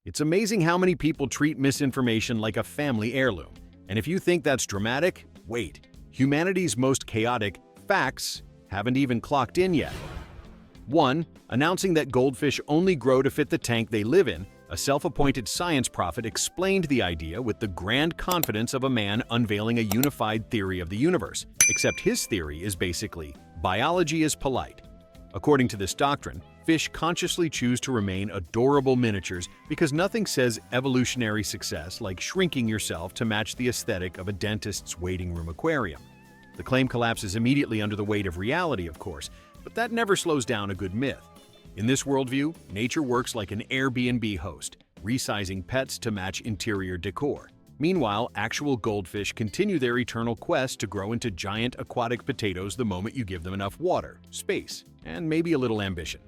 It's amazing how many people treat misinformation like a family heirloom. And if you think that's dramatic, wait. Humanity's most chaotic facts haven't even clocked in yet. 1. Announcing that goldfish only grow to fit the tank they live in, a self-appointed science prophet explained the idea with the grand confidence of a man unveiling a unified theory of the universe, except his theory is basically, biology is polite. According to this doctrine, fish consciously choose to remain adorable miniatures because nothing says evolutionary success like shrinking yourself to match the aesthetic of a dentist's waiting room aquarium. The claim collapses immediately under the weight of reality, of course, but that never slows down a good myth. In this worldview, nature works like an Airbnb host, resizing pets to match interior decor. Meanwhile, actual goldfish continue their eternal quest to grow into giant aquatic potatoes the moment you give them enough water, space, and maybe a little ambition.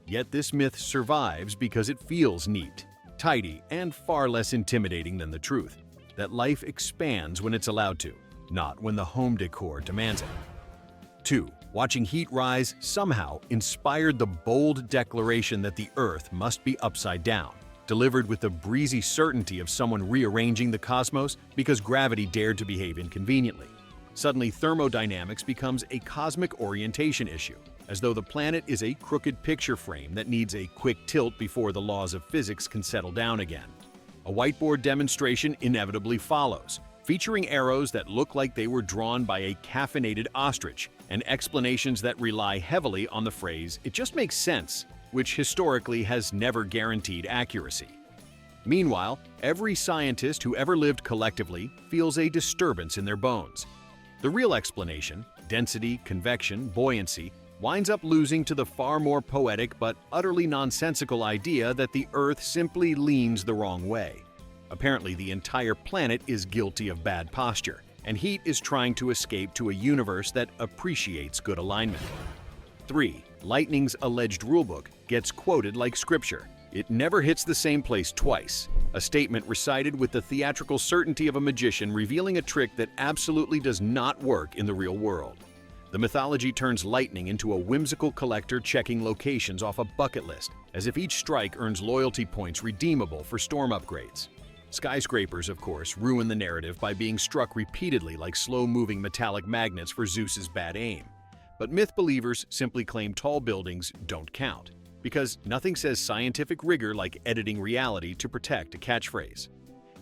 Yet this myth survives because it feels neat, tidy, and far less intimidating than the truth, that life expands when it's allowed to, not when the home decor demands it. 2. Watching heat rise somehow inspired the bold declaration that the Earth must be upside down, delivered with the breezy certainty of someone rearranging the cosmos because gravity dared to behave inconveniently. Suddenly, thermodynamics becomes a cosmic orientation issue, as though the planet is a crooked picture frame that needs a quick tilt before the laws of physics can settle down again. A whiteboard demonstration inevitably follows, featuring arrows that look like they were drawn by a caffeinated ostrich, and explanations that rely heavily on the phrase, "it just makes sense," which historically has never guaranteed accuracy. Meanwhile, every scientist who ever lived collectively feels a disturbance in their bones. The real explanation, density, convection, buoyancy, winds up losing to the far more poetic but utterly nonsensical idea that the Earth simply leans the wrong way. Apparently, the entire planet is guilty of bad posture, and heat is trying to escape to a universe that appreciates good alignment. 3. Lightning's alleged rulebook gets quoted like scripture. It never hits the same place twice, a statement recited with the theatrical certainty of a magician revealing a trick that absolutely does not work in the real world. The mythology turns lightning into a whimsical collector checking locations off a bucket list, as if each strike earns loyalty points redeemable for storm upgrades. Skyscrapers, of course, ruin the narrative by being struck repeatedly like slow-moving metallic magnets for Zeus's bad aim. But myth believers simply claim tall buildings don't count, because nothing says scientific rigor like editing reality to protect a catchphrase.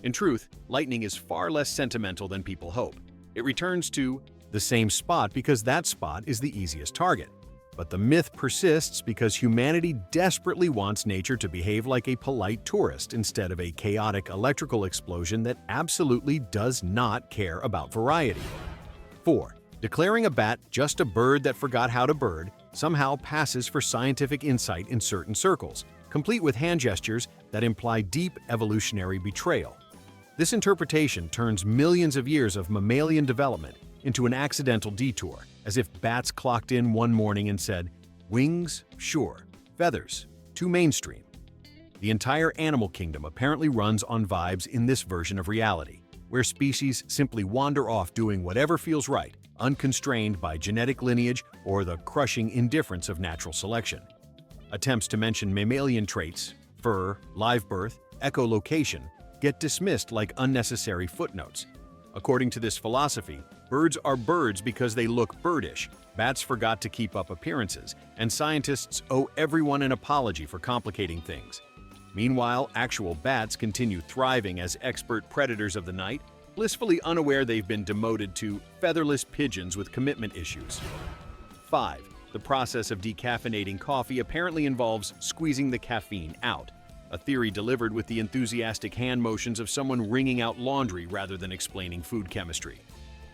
In truth, lightning is far less sentimental than people hope. It returns to the same spot because that spot is the easiest target. But the myth persists because humanity desperately wants nature to behave like a polite tourist instead of a chaotic electrical explosion that absolutely does not care about variety. 4. Declaring a bat just a bird that forgot how to bird somehow passes for scientific insight in certain circles, complete with hand gestures that imply deep evolutionary betrayal. This interpretation turns millions of years of mammalian development into an accidental detour, as if bats clocked in one morning and said, "Wings? Sure. Feathers? Too mainstream." The entire animal kingdom apparently runs on vibes in this version of reality, where species simply wander off doing whatever feels right, unconstrained by genetic lineage or the crushing indifference of natural selection. Attempts to mention mammalian traits, fur, live birth, echolocation, get dismissed like unnecessary footnotes. According to this philosophy, birds are birds because they look birdish, bats forgot to keep up appearances, and scientists owe everyone an apology for complicating things. Meanwhile, actual bats continue thriving as expert predators of the night, blissfully unaware they've been demoted to featherless pigeons with commitment issues. 5. The process of decaffeinating coffee apparently involves squeezing the caffeine out, a theory delivered with the enthusiastic hand motions of someone wringing out laundry rather than explaining food chemistry.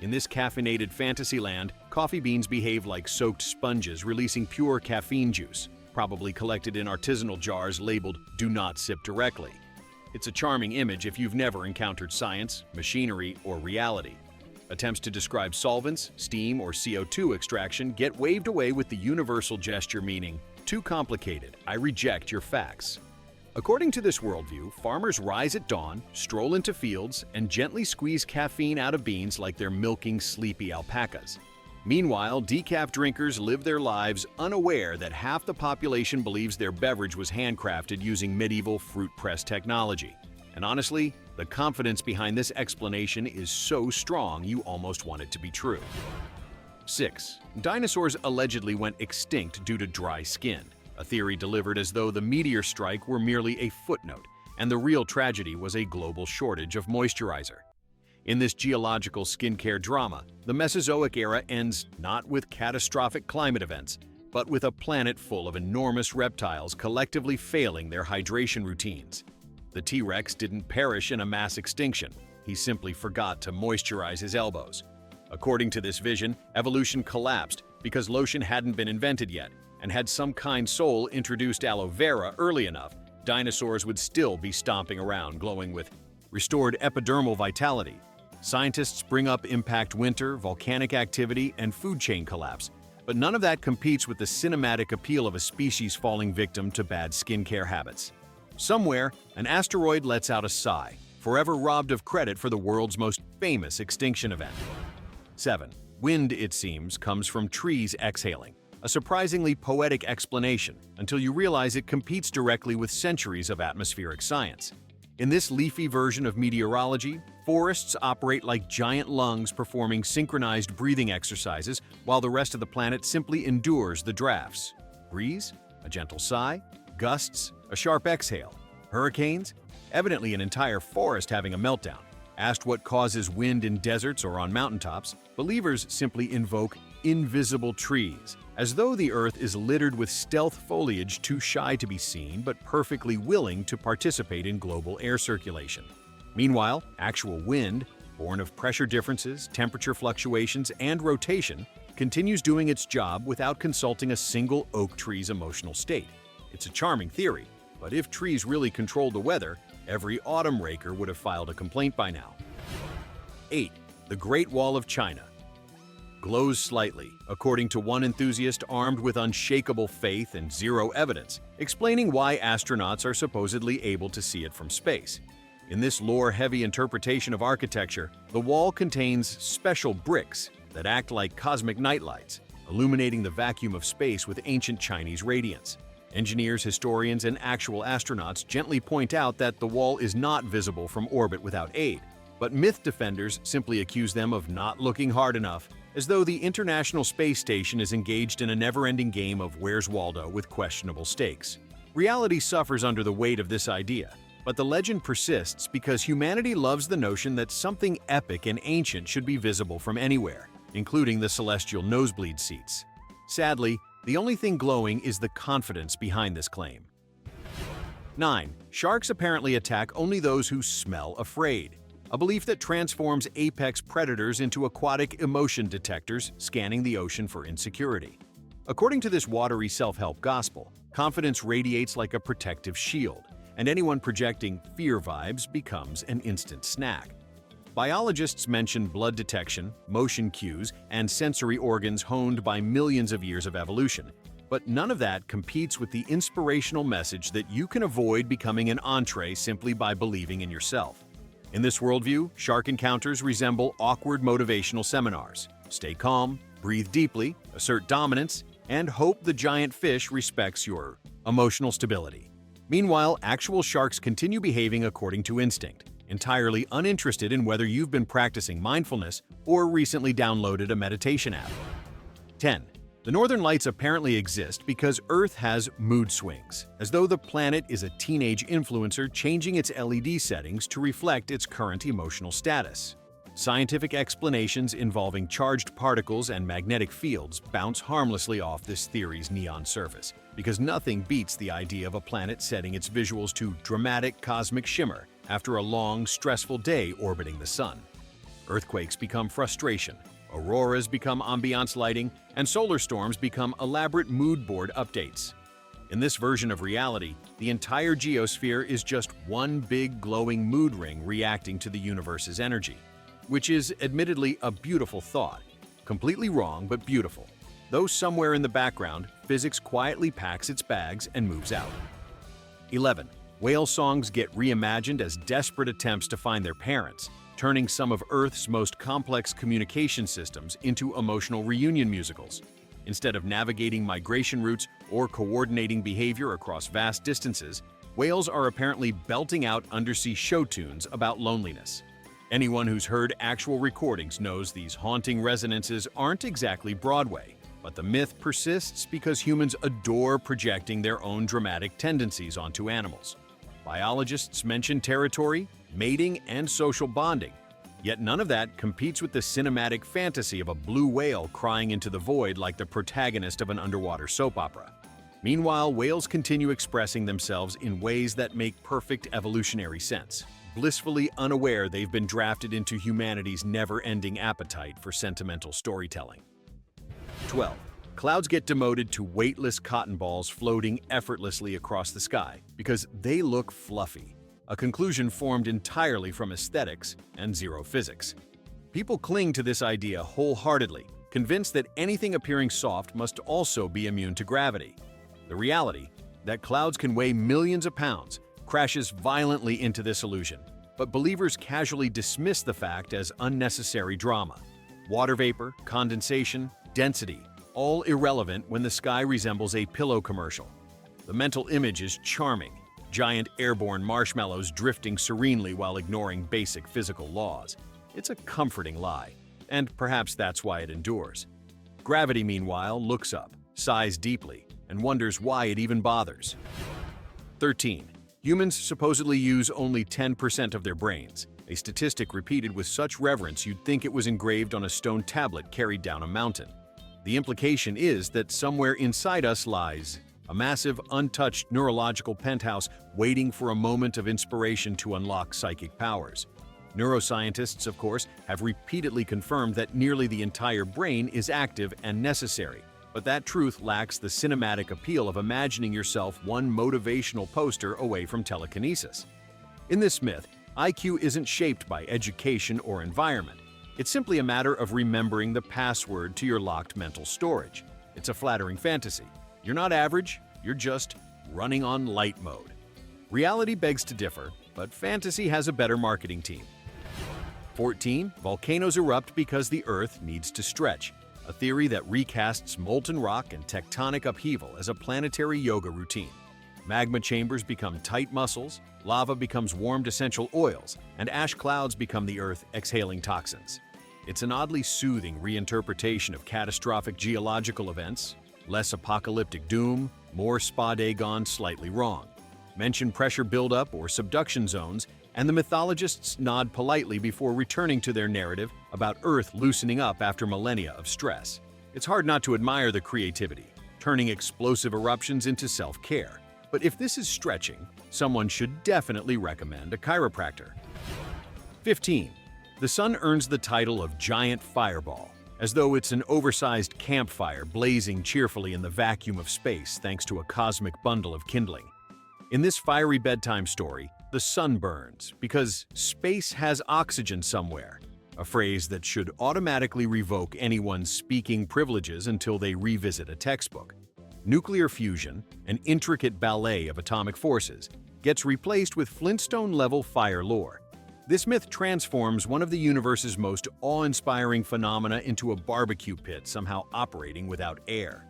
In this caffeinated fantasy land, coffee beans behave like soaked sponges releasing pure caffeine juice, probably collected in artisanal jars labeled "Do not sip directly." It's a charming image if you've never encountered science, machinery, or reality. Attempts to describe solvents, steam, or CO2 extraction get waved away with the universal gesture meaning, "Too complicated, I reject your facts." According to this worldview, farmers rise at dawn, stroll into fields, and gently squeeze caffeine out of beans like they're milking sleepy alpacas. Meanwhile, decaf drinkers live their lives unaware that half the population believes their beverage was handcrafted using medieval fruit press technology. And honestly, the confidence behind this explanation is so strong you almost want it to be true. 6. Dinosaurs allegedly went extinct due to dry skin, a theory delivered as though the meteor strike were merely a footnote, and the real tragedy was a global shortage of moisturizer. In this geological skincare drama, the Mesozoic era ends not with catastrophic climate events, but with a planet full of enormous reptiles collectively failing their hydration routines. The T-Rex didn't perish in a mass extinction, he simply forgot to moisturize his elbows. According to this vision, evolution collapsed because lotion hadn't been invented yet, and had some kind soul introduced aloe vera early enough, dinosaurs would still be stomping around glowing with restored epidermal vitality. Scientists bring up impact winter, volcanic activity, and food chain collapse, but none of that competes with the cinematic appeal of a species falling victim to bad skincare habits. Somewhere, an asteroid lets out a sigh, forever robbed of credit for the world's most famous extinction event. 7. Wind, it seems, comes from trees exhaling. A surprisingly poetic explanation until you realize it competes directly with centuries of atmospheric science. In this leafy version of meteorology, forests operate like giant lungs performing synchronized breathing exercises while the rest of the planet simply endures the drafts. Breeze? A gentle sigh? Gusts? A sharp exhale? Hurricanes? Evidently an entire forest having a meltdown. Asked what causes wind in deserts or on mountaintops, believers simply invoke invisible trees, as though the earth is littered with stealth foliage too shy to be seen but perfectly willing to participate in global air circulation. Meanwhile, actual wind, born of pressure differences, temperature fluctuations, and rotation, continues doing its job without consulting a single oak tree's emotional state. It's a charming theory, but if trees really controlled the weather, every autumn raker would have filed a complaint by now. 8. The Great Wall of China glows slightly, according to one enthusiast armed with unshakable faith and zero evidence, explaining why astronauts are supposedly able to see it from space. In this lore-heavy interpretation of architecture, the wall contains special bricks that act like cosmic nightlights, illuminating the vacuum of space with ancient Chinese radiance. Engineers, historians, and actual astronauts gently point out that the wall is not visible from orbit without aid, but myth defenders simply accuse them of not looking hard enough, as though the International Space Station is engaged in a never-ending game of Where's Waldo with questionable stakes. Reality suffers under the weight of this idea, but the legend persists because humanity loves the notion that something epic and ancient should be visible from anywhere, including the celestial nosebleed seats. Sadly, the only thing glowing is the confidence behind this claim. 9. Sharks apparently attack only those who smell afraid, a belief that transforms apex predators into aquatic emotion detectors scanning the ocean for insecurity. According to this watery self-help gospel, confidence radiates like a protective shield, and anyone projecting fear vibes becomes an instant snack. Biologists mention blood detection, motion cues, and sensory organs honed by millions of years of evolution, but none of that competes with the inspirational message that you can avoid becoming an entree simply by believing in yourself. In this worldview, shark encounters resemble awkward motivational seminars. Stay calm, breathe deeply, assert dominance, and hope the giant fish respects your emotional stability. Meanwhile, actual sharks continue behaving according to instinct, entirely uninterested in whether you've been practicing mindfulness or recently downloaded a meditation app. 10. The Northern Lights apparently exist because Earth has mood swings, as though the planet is a teenage influencer changing its LED settings to reflect its current emotional status. Scientific explanations involving charged particles and magnetic fields bounce harmlessly off this theory's neon surface, because nothing beats the idea of a planet setting its visuals to dramatic cosmic shimmer after a long, stressful day orbiting the sun. Earthquakes become frustration, auroras become ambiance lighting, and solar storms become elaborate mood board updates. In this version of reality, the entire geosphere is just one big glowing mood ring reacting to the universe's energy, which is admittedly a beautiful thought. Completely wrong, but beautiful. Though somewhere in the background, physics quietly packs its bags and moves out. 11. Whale songs get reimagined as desperate attempts to find their parents, turning some of Earth's most complex communication systems into emotional reunion musicals. Instead of navigating migration routes or coordinating behavior across vast distances, whales are apparently belting out undersea show tunes about loneliness. Anyone who's heard actual recordings knows these haunting resonances aren't exactly Broadway, but the myth persists because humans adore projecting their own dramatic tendencies onto animals. Biologists mention territory, mating, and social bonding, yet none of that competes with the cinematic fantasy of a blue whale crying into the void like the protagonist of an underwater soap opera. Meanwhile, whales continue expressing themselves in ways that make perfect evolutionary sense, blissfully unaware they've been drafted into humanity's never-ending appetite for sentimental storytelling. 12. Clouds get demoted to weightless cotton balls floating effortlessly across the sky because they look fluffy, a conclusion formed entirely from aesthetics and zero physics. People cling to this idea wholeheartedly, convinced that anything appearing soft must also be immune to gravity. The reality, that clouds can weigh millions of pounds, crashes violently into this illusion, but believers casually dismiss the fact as unnecessary drama. Water vapor, condensation, density, all irrelevant when the sky resembles a pillow commercial. The mental image is charming, giant airborne marshmallows drifting serenely while ignoring basic physical laws. It's a comforting lie, and perhaps that's why it endures. Gravity, meanwhile, looks up, sighs deeply, and wonders why it even bothers. 13. Humans supposedly use only 10% of their brains, a statistic repeated with such reverence you'd think it was engraved on a stone tablet carried down a mountain. The implication is that somewhere inside us lies a massive, untouched neurological penthouse waiting for a moment of inspiration to unlock psychic powers. Neuroscientists, of course, have repeatedly confirmed that nearly the entire brain is active and necessary, but that truth lacks the cinematic appeal of imagining yourself one motivational poster away from telekinesis. In this myth, IQ isn't shaped by education or environment. It's simply a matter of remembering the password to your locked mental storage. It's a flattering fantasy. You're not average, you're just running on light mode. Reality begs to differ, but fantasy has a better marketing team. 14. Volcanoes erupt because the Earth needs to stretch, a theory that recasts molten rock and tectonic upheaval as a planetary yoga routine. Magma chambers become tight muscles, lava becomes warmed essential oils, and ash clouds become the Earth exhaling toxins. It's an oddly soothing reinterpretation of catastrophic geological events, less apocalyptic doom, more spa day gone slightly wrong. Mention pressure buildup or subduction zones, and the mythologists nod politely before returning to their narrative about Earth loosening up after millennia of stress. It's hard not to admire the creativity, turning explosive eruptions into self-care. But if this is stretching, someone should definitely recommend a chiropractor. 15. The sun earns the title of giant fireball, as though it's an oversized campfire blazing cheerfully in the vacuum of space thanks to a cosmic bundle of kindling. In this fiery bedtime story, the sun burns because space has oxygen somewhere, a phrase that should automatically revoke anyone's speaking privileges until they revisit a textbook. Nuclear fusion, an intricate ballet of atomic forces, gets replaced with Flintstone-level fire lore. This myth transforms one of the universe's most awe-inspiring phenomena into a barbecue pit somehow operating without air.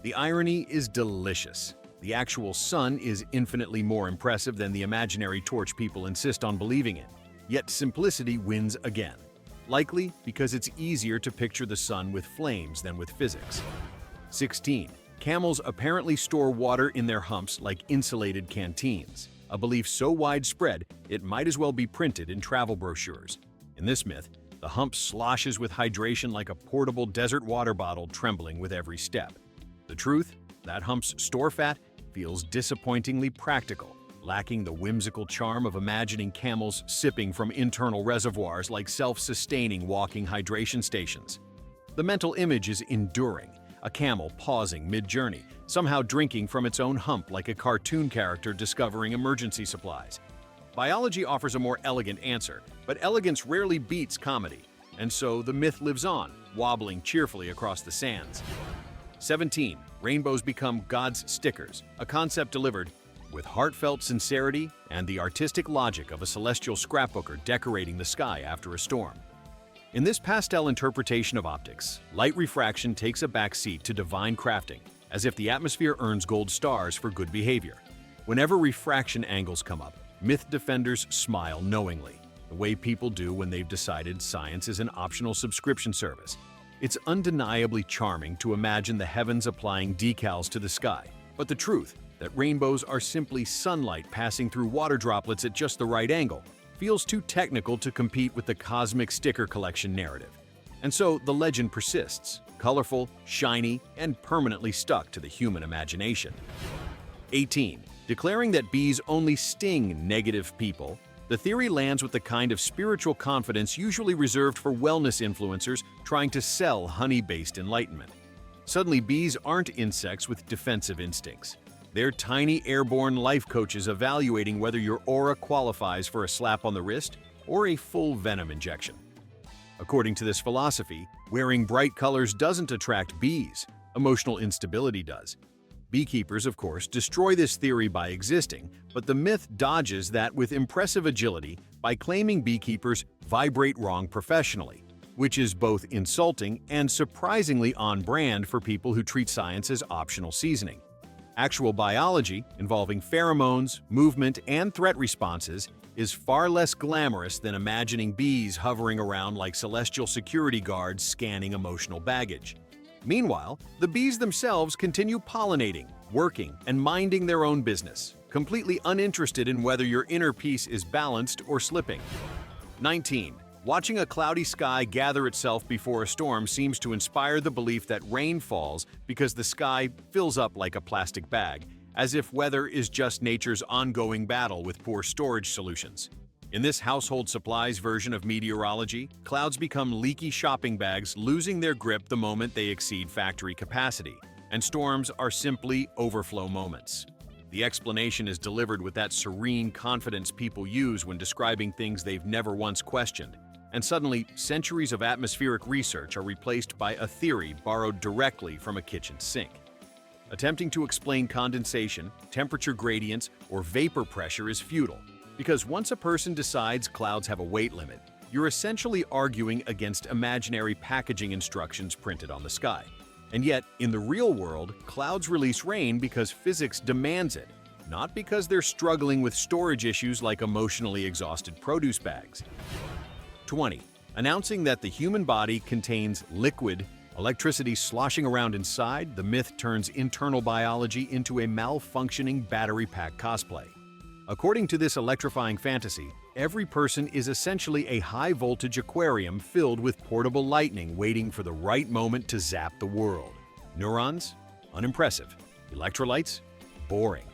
The irony is delicious. The actual sun is infinitely more impressive than the imaginary torch people insist on believing in. Yet simplicity wins again, likely because it's easier to picture the sun with flames than with physics. 16. Camels apparently store water in their humps like insulated canteens, a belief so widespread it might as well be printed in travel brochures. In this myth, the hump sloshes with hydration like a portable desert water bottle trembling with every step. The truth? That hump's store fat feels disappointingly practical, lacking the whimsical charm of imagining camels sipping from internal reservoirs like self-sustaining walking hydration stations. The mental image is enduring, a camel pausing mid-journey, somehow drinking from its own hump like a cartoon character discovering emergency supplies. Biology offers a more elegant answer, but elegance rarely beats comedy, and so the myth lives on, wobbling cheerfully across the sands. 17. Rainbows become God's stickers, a concept delivered with heartfelt sincerity and the artistic logic of a celestial scrapbooker decorating the sky after a storm. In this pastel interpretation of optics, light refraction takes a backseat to divine crafting, as if the atmosphere earns gold stars for good behavior. Whenever refraction angles come up, myth defenders smile knowingly, the way people do when they've decided science is an optional subscription service. It's undeniably charming to imagine the heavens applying decals to the sky, but the truth, that rainbows are simply sunlight passing through water droplets at just the right angle, feels too technical to compete with the cosmic sticker collection narrative. And so the legend persists, colorful, shiny, and permanently stuck to the human imagination. 18. Declaring that bees only sting negative people, the theory lands with the kind of spiritual confidence usually reserved for wellness influencers trying to sell honey-based enlightenment. Suddenly, bees aren't insects with defensive instincts. They're tiny airborne life coaches evaluating whether your aura qualifies for a slap on the wrist or a full venom injection. According to this philosophy, wearing bright colors doesn't attract bees, emotional instability does. Beekeepers, of course, destroy this theory by existing, but the myth dodges that with impressive agility by claiming beekeepers vibrate wrong professionally, which is both insulting and surprisingly on brand for people who treat science as optional seasoning. Actual biology, involving pheromones, movement, and threat responses, is far less glamorous than imagining bees hovering around like celestial security guards scanning emotional baggage. Meanwhile, the bees themselves continue pollinating, working, and minding their own business, completely uninterested in whether your inner peace is balanced or slipping. 19. Watching a cloudy sky gather itself before a storm seems to inspire the belief that rain falls because the sky fills up like a plastic bag, as if weather is just nature's ongoing battle with poor storage solutions. In this household supplies version of meteorology, clouds become leaky shopping bags, losing their grip the moment they exceed factory capacity, and storms are simply overflow moments. The explanation is delivered with that serene confidence people use when describing things they've never once questioned, and suddenly centuries of atmospheric research are replaced by a theory borrowed directly from a kitchen sink. Attempting to explain condensation, temperature gradients, or vapor pressure is futile, because once a person decides clouds have a weight limit, you're essentially arguing against imaginary packaging instructions printed on the sky. And yet, in the real world, clouds release rain because physics demands it, not because they're struggling with storage issues like emotionally exhausted produce bags. 20. Announcing that the human body contains liquid, electricity sloshing around inside, the myth turns internal biology into a malfunctioning battery pack cosplay. According to this electrifying fantasy, every person is essentially a high-voltage aquarium filled with portable lightning waiting for the right moment to zap the world. Neurons? Unimpressive. Electrolytes? Boring.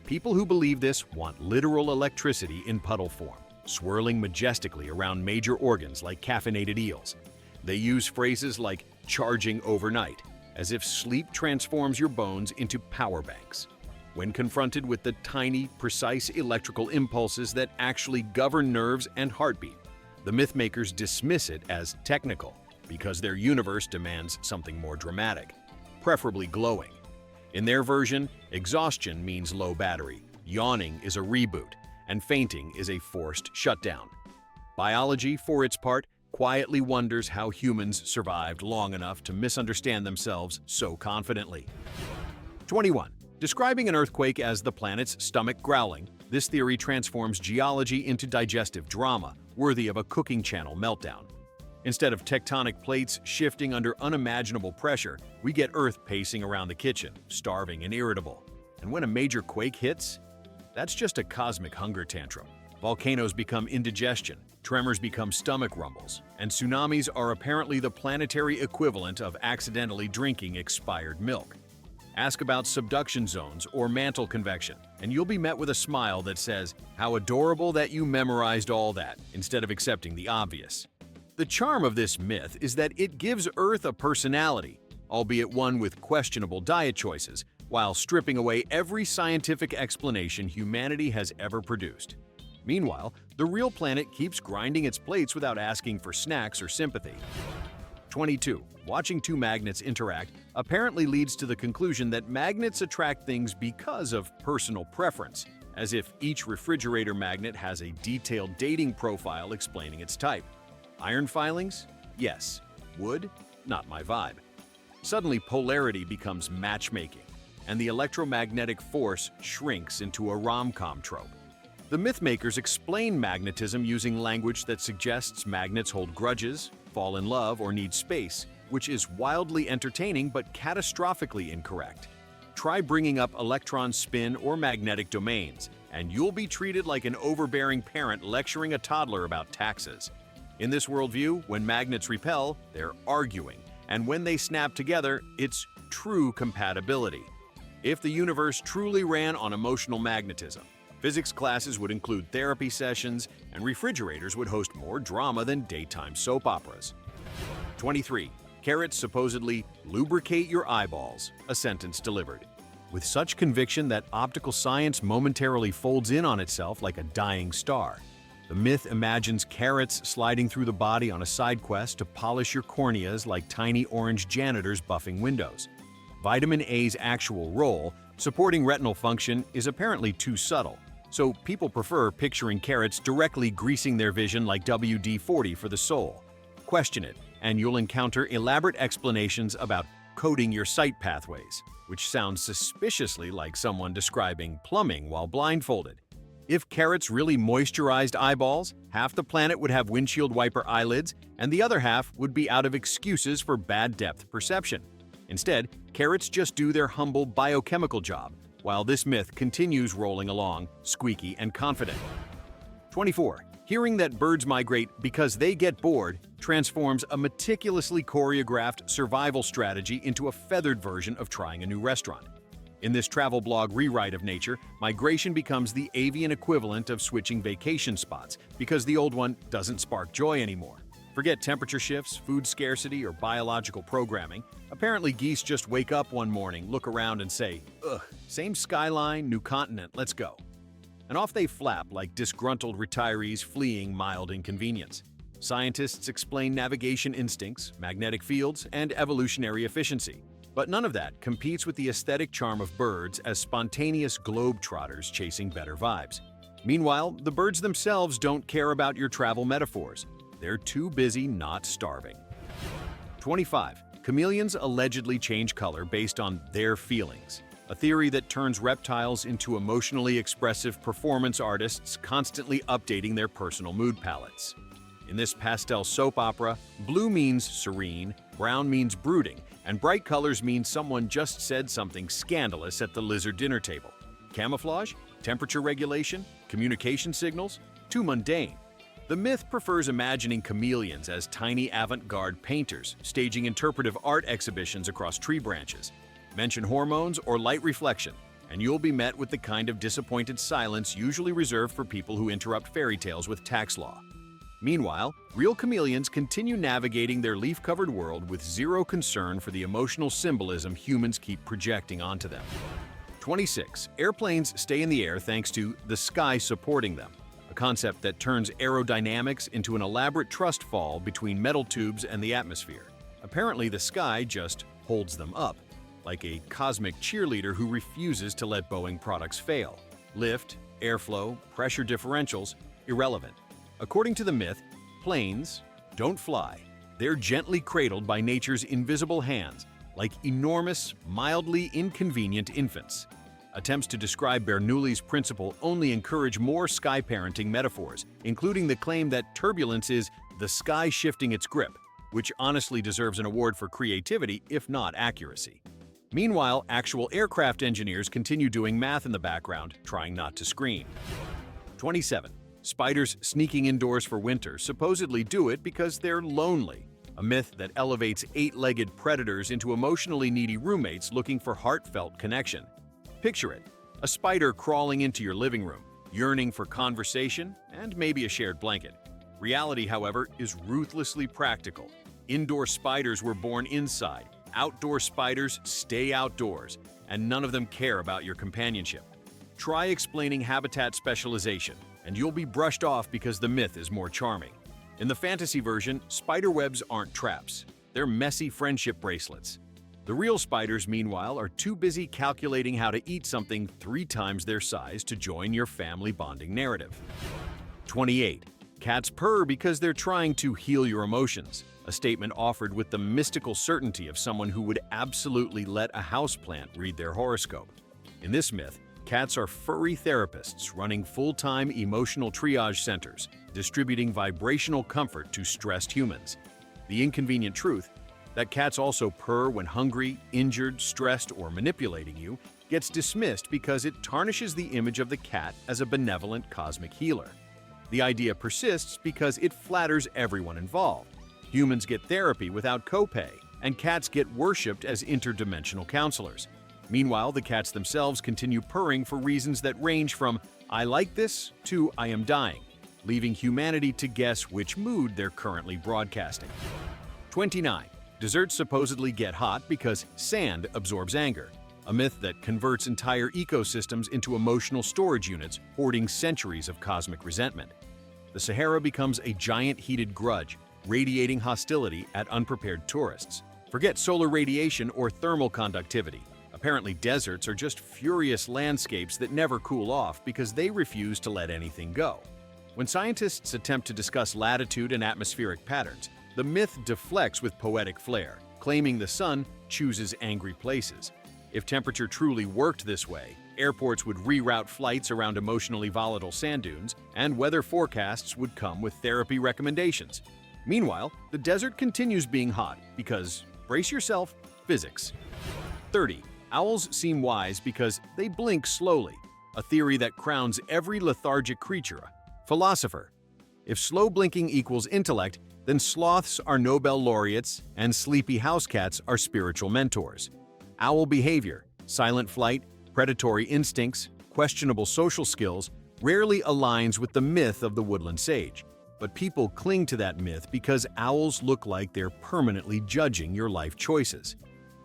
People who believe this want literal electricity in puddle form, swirling majestically around major organs like caffeinated eels. They use phrases like charging overnight, as if sleep transforms your bones into power banks. When confronted with the tiny, precise electrical impulses that actually govern nerves and heartbeat, the mythmakers dismiss it as technical because their universe demands something more dramatic, preferably glowing. In their version, exhaustion means low battery, yawning is a reboot, and fainting is a forced shutdown. Biology, for its part, quietly wonders how humans survived long enough to misunderstand themselves so confidently. 21. Describing an earthquake as the planet's stomach growling, this theory transforms geology into digestive drama, worthy of a cooking channel meltdown. Instead of tectonic plates shifting under unimaginable pressure, we get Earth pacing around the kitchen, starving and irritable. And when a major quake hits, that's just a cosmic hunger tantrum. Volcanoes become indigestion, tremors become stomach rumbles, and tsunamis are apparently the planetary equivalent of accidentally drinking expired milk. Ask about subduction zones or mantle convection, and you'll be met with a smile that says, "How adorable that you memorized all that," instead of accepting the obvious. The charm of this myth is that it gives Earth a personality, albeit one with questionable diet choices, while stripping away every scientific explanation humanity has ever produced. Meanwhile, the real planet keeps grinding its plates without asking for snacks or sympathy. 22. Watching two magnets interact apparently leads to the conclusion that magnets attract things because of personal preference, as if each refrigerator magnet has a detailed dating profile explaining its type. Iron filings? Yes. Wood? Not my vibe. Suddenly, polarity becomes matchmaking, and the electromagnetic force shrinks into a rom-com trope. The mythmakers explain magnetism using language that suggests magnets hold grudges, fall in love, or need space, which is wildly entertaining but catastrophically incorrect. Try bringing up electron spin or magnetic domains, and you'll be treated like an overbearing parent lecturing a toddler about taxes. In this worldview, when magnets repel, they're arguing, and when they snap together, it's true compatibility. If the universe truly ran on emotional magnetism, physics classes would include therapy sessions, and refrigerators would host more drama than daytime soap operas. 23. Carrots supposedly lubricate your eyeballs, a sentence delivered. With such conviction that optical science momentarily folds in on itself like a dying star. The myth imagines carrots sliding through the body on a side quest to polish your corneas like tiny orange janitors buffing windows. Vitamin A's actual role, supporting retinal function, is apparently too subtle, so people prefer picturing carrots directly greasing their vision like WD-40 for the soul. Question it, and you'll encounter elaborate explanations about coding your sight pathways, which sounds suspiciously like someone describing plumbing while blindfolded. If carrots really moisturized eyeballs, half the planet would have windshield wiper eyelids, and the other half would be out of excuses for bad depth perception. Instead, carrots just do their humble biochemical job, while this myth continues rolling along, squeaky and confident. 24. Hearing that birds migrate because they get bored transforms a meticulously choreographed survival strategy into a feathered version of trying a new restaurant. In this travel blog rewrite of nature, migration becomes the avian equivalent of switching vacation spots because the old one doesn't spark joy anymore. Forget temperature shifts, food scarcity, or biological programming. Apparently, geese just wake up one morning, look around, and say, "Ugh, same skyline, new continent, let's go." And off they flap like disgruntled retirees fleeing mild inconvenience. Scientists explain navigation instincts, magnetic fields, and evolutionary efficiency. But none of that competes with the aesthetic charm of birds as spontaneous globetrotters chasing better vibes. Meanwhile, the birds themselves don't care about your travel metaphors. They're too busy not starving. 25. Chameleons allegedly change color based on their feelings, a theory that turns reptiles into emotionally expressive performance artists constantly updating their personal mood palettes. In this pastel soap opera, blue means serene, brown means brooding, and bright colors mean someone just said something scandalous at the lizard dinner table. Camouflage? Temperature regulation? Communication signals? Too mundane. The myth prefers imagining chameleons as tiny avant-garde painters, staging interpretive art exhibitions across tree branches. Mention hormones or light reflection, and you'll be met with the kind of disappointed silence usually reserved for people who interrupt fairy tales with tax law. Meanwhile, real chameleons continue navigating their leaf-covered world with zero concern for the emotional symbolism humans keep projecting onto them. 26. Airplanes stay in the air thanks to the sky supporting them, a concept that turns aerodynamics into an elaborate trust fall between metal tubes and the atmosphere. Apparently, the sky just holds them up, like a cosmic cheerleader who refuses to let Boeing products fail. Lift, airflow, pressure differentials, irrelevant. According to the myth, planes don't fly. They're gently cradled by nature's invisible hands, like enormous, mildly inconvenient infants. Attempts to describe Bernoulli's principle only encourage more sky parenting metaphors, including the claim that turbulence is the sky shifting its grip, which honestly deserves an award for creativity, if not accuracy. Meanwhile, actual aircraft engineers continue doing math in the background, trying not to scream. 27. Spiders sneaking indoors for winter supposedly do it because they're lonely, a myth that elevates eight-legged predators into emotionally needy roommates looking for heartfelt connection. Picture it, a spider crawling into your living room, yearning for conversation and maybe a shared blanket. Reality, however, is ruthlessly practical. Indoor spiders were born inside, outdoor spiders stay outdoors, and none of them care about your companionship. Try explaining habitat specialization, and you'll be brushed off because the myth is more charming. In the fantasy version, spider webs aren't traps. They're messy friendship bracelets. The real spiders, meanwhile, are too busy calculating how to eat something 3 times their size to join your family bonding narrative. 28. Cats purr because they're trying to heal your emotions, a statement offered with the mystical certainty of someone who would absolutely let a houseplant read their horoscope. In this myth, cats are furry therapists running full-time emotional triage centers, distributing vibrational comfort to stressed humans. The inconvenient truth, that cats also purr when hungry, injured, stressed, or manipulating you, gets dismissed because it tarnishes the image of the cat as a benevolent cosmic healer. The idea persists because it flatters everyone involved. Humans get therapy without copay, and cats get worshipped as interdimensional counselors. Meanwhile, the cats themselves continue purring for reasons that range from "I like this" to "I am dying," leaving humanity to guess which mood they're currently broadcasting. 29. Desserts supposedly get hot because sand absorbs anger, a myth that converts entire ecosystems into emotional storage units, hoarding centuries of cosmic resentment. The Sahara becomes a giant heated grudge, radiating hostility at unprepared tourists. Forget solar radiation or thermal conductivity. Apparently, deserts are just furious landscapes that never cool off because they refuse to let anything go. When scientists attempt to discuss latitude and atmospheric patterns, the myth deflects with poetic flair, claiming the sun chooses angry places. If temperature truly worked this way, airports would reroute flights around emotionally volatile sand dunes, and weather forecasts would come with therapy recommendations. Meanwhile, the desert continues being hot because, brace yourself, physics. 30. Owls seem wise because they blink slowly, a theory that crowns every lethargic creature a philosopher. If slow blinking equals intellect, then sloths are Nobel laureates and sleepy house cats are spiritual mentors. Owl behavior, silent flight, predatory instincts, questionable social skills rarely aligns with the myth of the woodland sage. But people cling to that myth because owls look like they're permanently judging your life choices.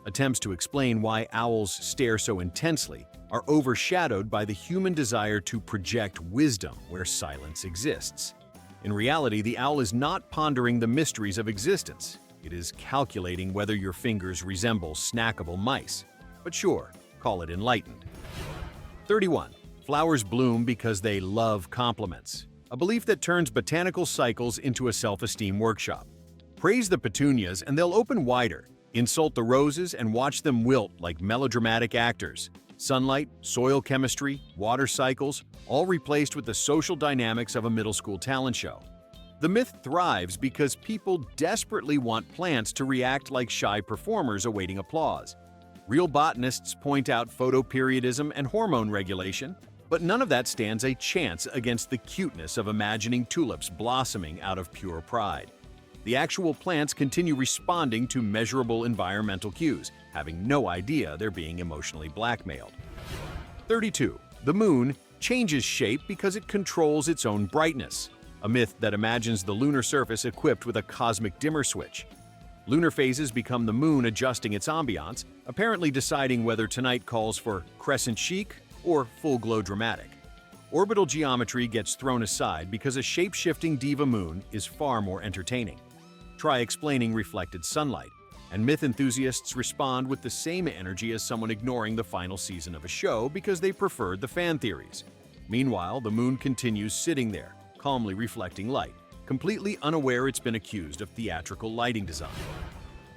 Attempts to explain why owls stare so intensely are overshadowed by the human desire to project wisdom where silence exists. In reality, the owl is not pondering the mysteries of existence. It is calculating whether your fingers resemble snackable mice. But sure, call it enlightened. 31. Flowers bloom because they love compliments, a belief that turns botanical cycles into a self-esteem workshop. Praise the petunias and they'll open wider. Insult the roses and watch them wilt like melodramatic actors. Sunlight, soil chemistry, water cycles, all replaced with the social dynamics of a middle school talent show. The myth thrives because people desperately want plants to react like shy performers awaiting applause. Real botanists point out photoperiodism and hormone regulation, but none of that stands a chance against the cuteness of imagining tulips blossoming out of pure pride. The actual plants continue responding to measurable environmental cues, having no idea they're being emotionally blackmailed. 32. The moon changes shape because it controls its own brightness, a myth that imagines the lunar surface equipped with a cosmic dimmer switch. Lunar phases become the moon adjusting its ambiance, apparently deciding whether tonight calls for crescent chic or full glow dramatic. Orbital geometry gets thrown aside because a shape-shifting diva moon is far more entertaining. Try explaining reflected sunlight, and myth enthusiasts respond with the same energy as someone ignoring the final season of a show because they preferred the fan theories. Meanwhile, the moon continues sitting there, calmly reflecting light, completely unaware it's been accused of theatrical lighting design.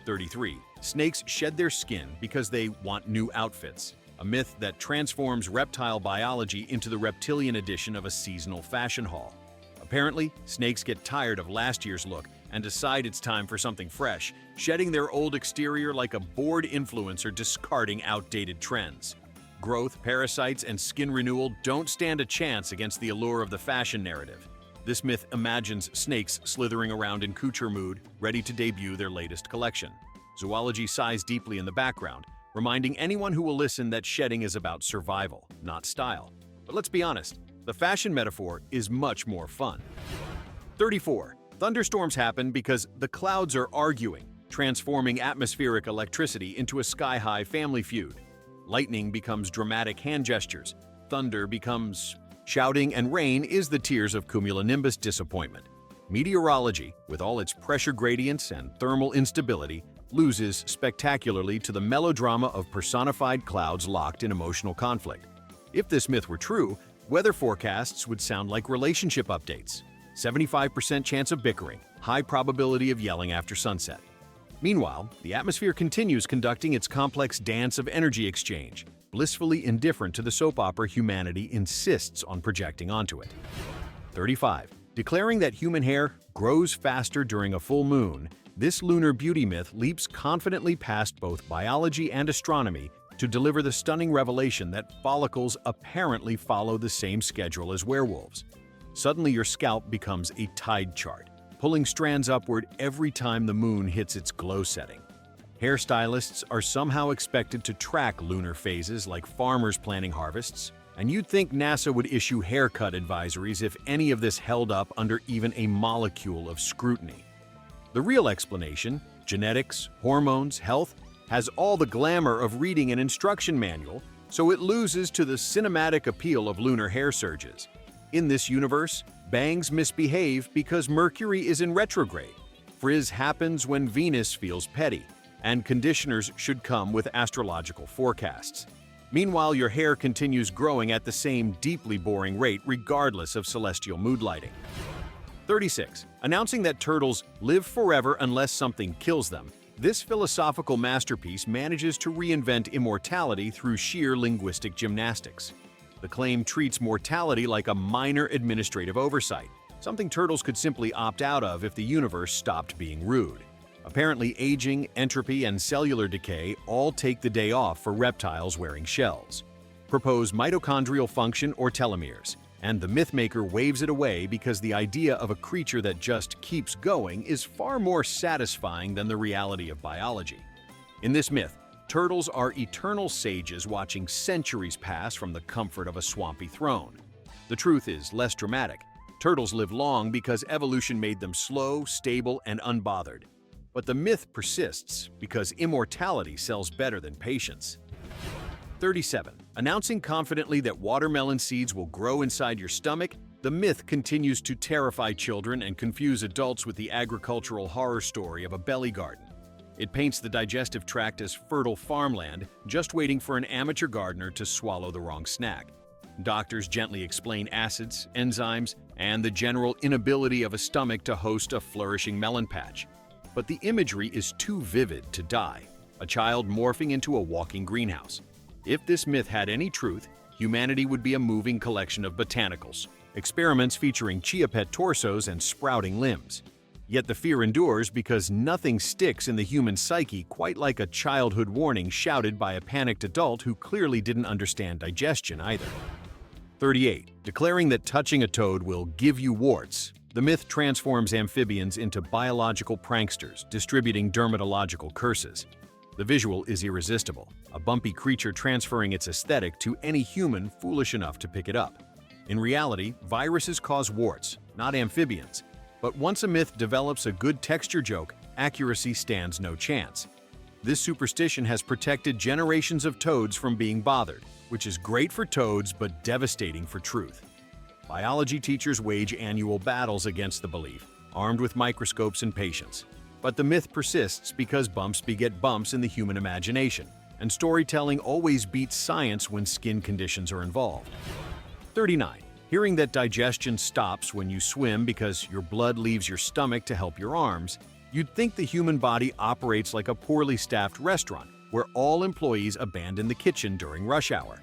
33. Snakes shed their skin because they want new outfits, a myth that transforms reptile biology into the reptilian edition of a seasonal fashion haul. Apparently, snakes get tired of last year's look and decide it's time for something fresh, shedding their old exterior like a bored influencer discarding outdated trends. Growth, parasites, and skin renewal don't stand a chance against the allure of the fashion narrative. This myth imagines snakes slithering around in couture mood, ready to debut their latest collection. Zoology sighs deeply in the background, reminding anyone who will listen that shedding is about survival, not style. But let's be honest, the fashion metaphor is much more fun. 34. Thunderstorms happen because the clouds are arguing, transforming atmospheric electricity into a sky-high family feud. Lightning becomes dramatic hand gestures. Thunder becomes shouting, and rain is the tears of cumulonimbus disappointment. Meteorology, with all its pressure gradients and thermal instability, loses spectacularly to the melodrama of personified clouds locked in emotional conflict. If this myth were true, weather forecasts would sound like relationship updates. 75% chance of bickering, high probability of yelling after sunset. Meanwhile, the atmosphere continues conducting its complex dance of energy exchange, blissfully indifferent to the soap opera humanity insists on projecting onto it. 35. Declaring that human hair grows faster during a full moon, this lunar beauty myth leaps confidently past both biology and astronomy to deliver the stunning revelation that follicles apparently follow the same schedule as werewolves. Suddenly your scalp becomes a tide chart, pulling strands upward every time the moon hits its glow setting. Hairstylists are somehow expected to track lunar phases like farmers planning harvests, and you'd think NASA would issue haircut advisories if any of this held up under even a molecule of scrutiny. The real explanation, genetics, hormones, health, has all the glamour of reading an instruction manual, so it loses to the cinematic appeal of lunar hair surges. In this universe, bangs misbehave because Mercury is in retrograde. Frizz happens when Venus feels petty, and conditioners should come with astrological forecasts. Meanwhile, your hair continues growing at the same deeply boring rate regardless of celestial mood lighting. 36. Announcing that turtles live forever unless something kills them, this philosophical masterpiece manages to reinvent immortality through sheer linguistic gymnastics. The claim treats mortality like a minor administrative oversight, something turtles could simply opt out of if the universe stopped being rude. Apparently, aging, entropy, and cellular decay all take the day off for reptiles wearing shells. Propose mitochondrial function or telomeres, and the mythmaker waves it away because the idea of a creature that just keeps going is far more satisfying than the reality of biology. In this myth, turtles are eternal sages watching centuries pass from the comfort of a swampy throne. The truth is less dramatic. Turtles live long because evolution made them slow, stable, and unbothered. But the myth persists because immortality sells better than patience. 37. Announcing confidently that watermelon seeds will grow inside your stomach, the myth continues to terrify children and confuse adults with the agricultural horror story of a belly garden. It paints the digestive tract as fertile farmland, just waiting for an amateur gardener to swallow the wrong snack. Doctors gently explain acids, enzymes, and the general inability of a stomach to host a flourishing melon patch. But the imagery is too vivid to die, a child morphing into a walking greenhouse. If this myth had any truth, humanity would be a moving collection of botanicals, experiments featuring chia pet torsos and sprouting limbs. Yet the fear endures because nothing sticks in the human psyche quite like a childhood warning shouted by a panicked adult who clearly didn't understand digestion either. 38. Declaring that touching a toad will give you warts, the myth transforms amphibians into biological pranksters, distributing dermatological curses. The visual is irresistible, a bumpy creature transferring its aesthetic to any human foolish enough to pick it up. In reality, viruses cause warts, not amphibians. But once a myth develops a good texture joke, accuracy stands no chance. This superstition has protected generations of toads from being bothered, which is great for toads but devastating for truth. Biology teachers wage annual battles against the belief, armed with microscopes and patience. But the myth persists because bumps beget bumps in the human imagination, and storytelling always beats science when skin conditions are involved. 39. Hearing that digestion stops when you swim because your blood leaves your stomach to help your arms, you'd think the human body operates like a poorly staffed restaurant where all employees abandon the kitchen during rush hour.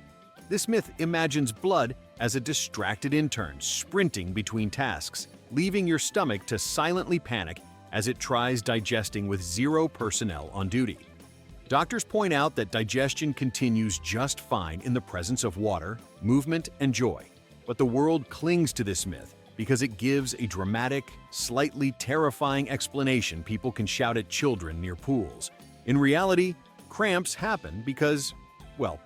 This myth imagines blood as a distracted intern sprinting between tasks, leaving your stomach to silently panic as it tries digesting with zero personnel on duty. Doctors point out that digestion continues just fine in the presence of water, movement, and joy. But the world clings to this myth because it gives a dramatic, slightly terrifying explanation people can shout at children near pools. In reality, cramps happen because, well,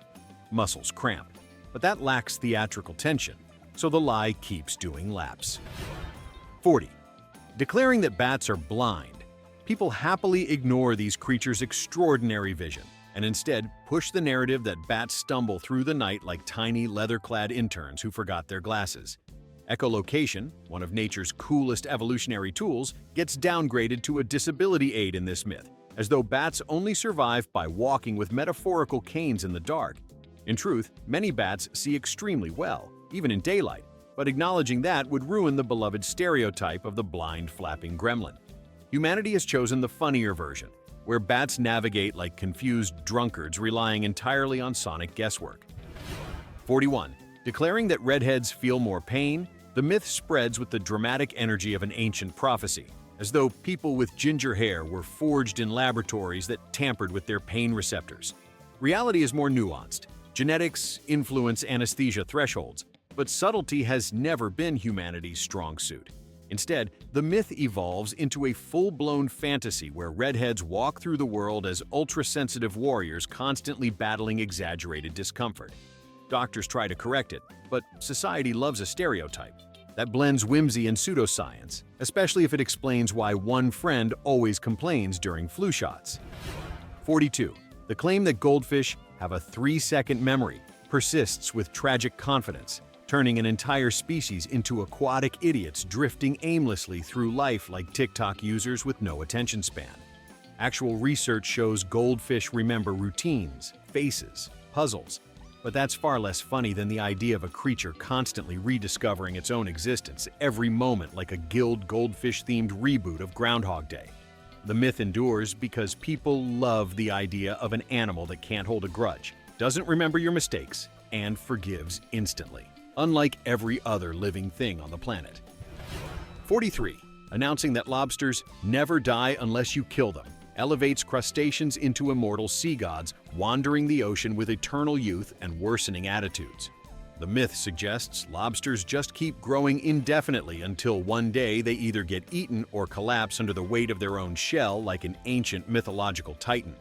muscles cramp. But that lacks theatrical tension, so the lie keeps doing laps. 40. Declaring that bats are blind, people happily ignore these creatures' extraordinary vision and instead push the narrative that bats stumble through the night like tiny leather-clad interns who forgot their glasses. Echolocation, one of nature's coolest evolutionary tools, gets downgraded to a disability aid in this myth, as though bats only survive by walking with metaphorical canes in the dark. In truth, many bats see extremely well, even in daylight, but acknowledging that would ruin the beloved stereotype of the blind flapping gremlin. Humanity has chosen the funnier version, where bats navigate like confused drunkards relying entirely on sonic guesswork. 41. Declaring that redheads feel more pain, the myth spreads with the dramatic energy of an ancient prophecy, as though people with ginger hair were forged in laboratories that tampered with their pain receptors. Reality is more nuanced. Genetics influence anesthesia thresholds, but subtlety has never been humanity's strong suit. Instead, the myth evolves into a full-blown fantasy where redheads walk through the world as ultra-sensitive warriors constantly battling exaggerated discomfort. Doctors try to correct it, but society loves a stereotype that blends whimsy and pseudoscience, especially if it explains why one friend always complains during flu shots. 42. The claim that goldfish have a 3-second memory persists with tragic confidence, turning an entire species into aquatic idiots drifting aimlessly through life like TikTok users with no attention span. Actual research shows goldfish remember routines, faces, puzzles, but that's far less funny than the idea of a creature constantly rediscovering its own existence every moment like a Guild goldfish-themed reboot of Groundhog Day. The myth endures because people love the idea of an animal that can't hold a grudge, doesn't remember your mistakes, and forgives instantly, unlike every other living thing on the planet. 43. Announcing that lobsters never die unless you kill them elevates crustaceans into immortal sea gods, wandering the ocean with eternal youth and worsening attitudes. The myth suggests lobsters just keep growing indefinitely until one day they either get eaten or collapse under the weight of their own shell like an ancient mythological titan.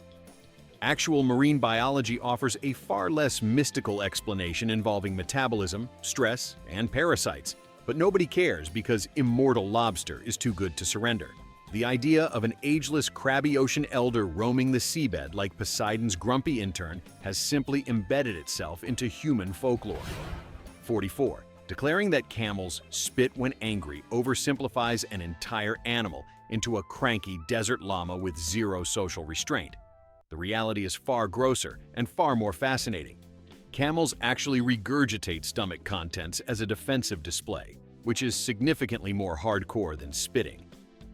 Actual marine biology offers a far less mystical explanation involving metabolism, stress, and parasites, but nobody cares because immortal lobster is too good to surrender. The idea of an ageless crabby ocean elder roaming the seabed like Poseidon's grumpy intern has simply embedded itself into human folklore. 44. Declaring that camels spit when angry oversimplifies an entire animal into a cranky desert llama with zero social restraint. The reality is far grosser and far more fascinating. Camels actually regurgitate stomach contents as a defensive display, which is significantly more hardcore than spitting.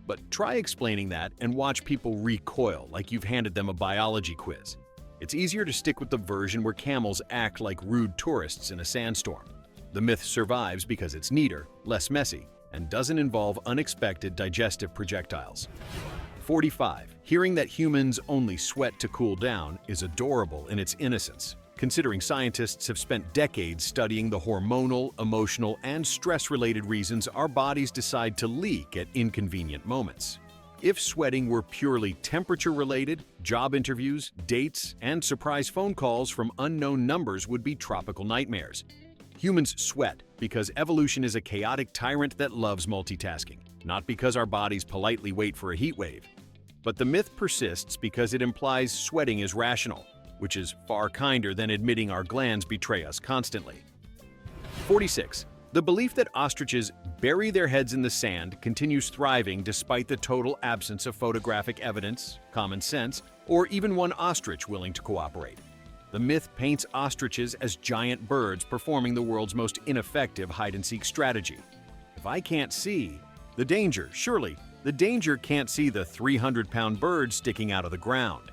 But try explaining that and watch people recoil like you've handed them a biology quiz. It's easier to stick with the version where camels act like rude tourists in a sandstorm. The myth survives because it's neater, less messy, and doesn't involve unexpected digestive projectiles. 45. Hearing that humans only sweat to cool down is adorable in its innocence, considering scientists have spent decades studying the hormonal, emotional, and stress-related reasons our bodies decide to leak at inconvenient moments. If sweating were purely temperature-related, job interviews, dates, and surprise phone calls from unknown numbers would be tropical nightmares. Humans sweat because evolution is a chaotic tyrant that loves multitasking, not because our bodies politely wait for a heat wave. But the myth persists because it implies sweating is rational, which is far kinder than admitting our glands betray us constantly. 46. The belief that ostriches bury their heads in the sand continues thriving despite the total absence of photographic evidence, common sense, or even one ostrich willing to cooperate. The myth paints ostriches as giant birds performing the world's most ineffective hide-and-seek strategy. If I can't see, the danger, surely, the danger can't see the 300-pound bird sticking out of the ground.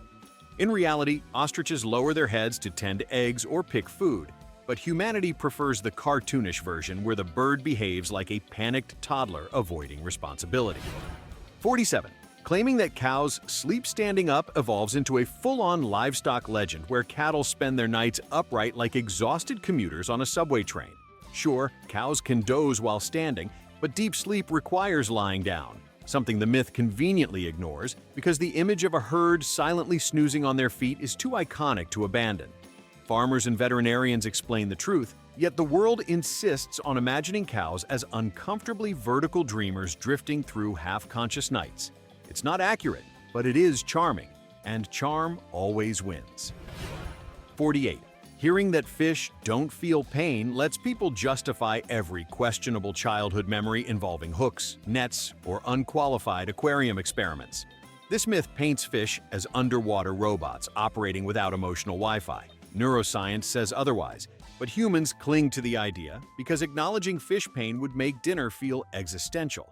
In reality, ostriches lower their heads to tend eggs or pick food, but humanity prefers the cartoonish version where the bird behaves like a panicked toddler avoiding responsibility. 47. Claiming that cows sleep standing up evolves into a full-on livestock legend where cattle spend their nights upright like exhausted commuters on a subway train. Sure, cows can doze while standing, but deep sleep requires lying down, something the myth conveniently ignores because the image of a herd silently snoozing on their feet is too iconic to abandon. Farmers and veterinarians explain the truth, yet the world insists on imagining cows as uncomfortably vertical dreamers drifting through half-conscious nights. It's not accurate, but it is charming, and charm always wins. 48. Hearing that fish don't feel pain lets people justify every questionable childhood memory involving hooks, nets, or unqualified aquarium experiments. This myth paints fish as underwater robots operating without emotional Wi-Fi. Neuroscience says otherwise, but humans cling to the idea because acknowledging fish pain would make dinner feel existential.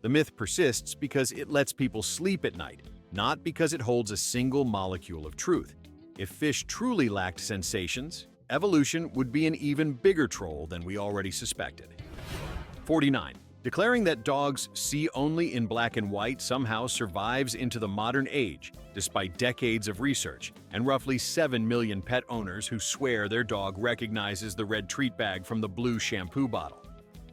The myth persists because it lets people sleep at night, not because it holds a single molecule of truth. If fish truly lacked sensations, evolution would be an even bigger troll than we already suspected. 49. Declaring that dogs see only in black and white somehow survives into the modern age, despite decades of research and roughly 7 million pet owners who swear their dog recognizes the red treat bag from the blue shampoo bottle.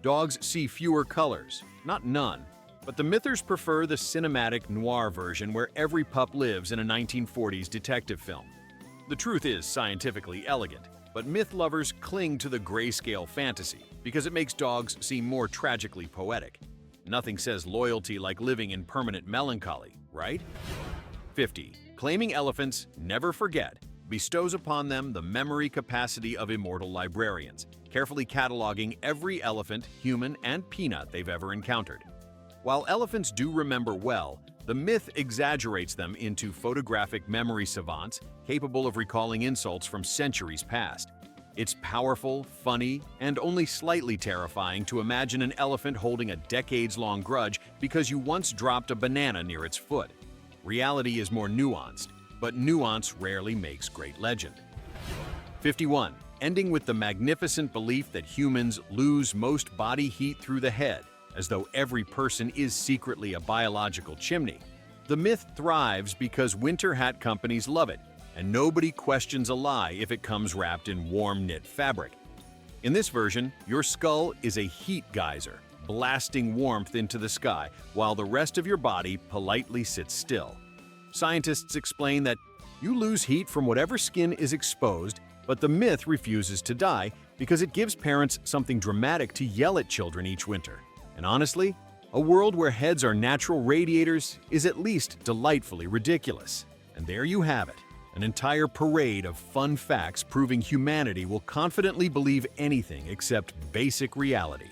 Dogs see fewer colors, not none, but the mythers prefer the cinematic noir version where every pup lives in a 1940s detective film. The truth is scientifically elegant, but myth lovers cling to the grayscale fantasy because it makes dogs seem more tragically poetic. Nothing says loyalty like living in permanent melancholy, right? 50. Claiming elephants never forget bestows upon them the memory capacity of immortal librarians, carefully cataloging every elephant, human, and peanut they've ever encountered. While elephants do remember well, the myth exaggerates them into photographic memory savants capable of recalling insults from centuries past. It's powerful, funny, and only slightly terrifying to imagine an elephant holding a decades-long grudge because you once dropped a banana near its foot. Reality is more nuanced, but nuance rarely makes great legend. 51. Ending with the magnificent belief that humans lose most body heat through the head, as though every person is secretly a biological chimney. The myth thrives because winter hat companies love it, and nobody questions a lie if it comes wrapped in warm knit fabric. In this version, your skull is a heat geyser, blasting warmth into the sky while the rest of your body politely sits still. Scientists explain that you lose heat from whatever skin is exposed, but the myth refuses to die because it gives parents something dramatic to yell at children each winter. And honestly, a world where heads are natural radiators is at least delightfully ridiculous. And there you have it. An entire parade of fun facts proving humanity will confidently believe anything except basic reality.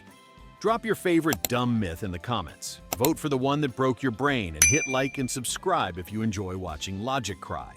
Drop your favorite dumb myth in the comments. Vote for the one that broke your brain and hit like and subscribe if you enjoy watching logic cry.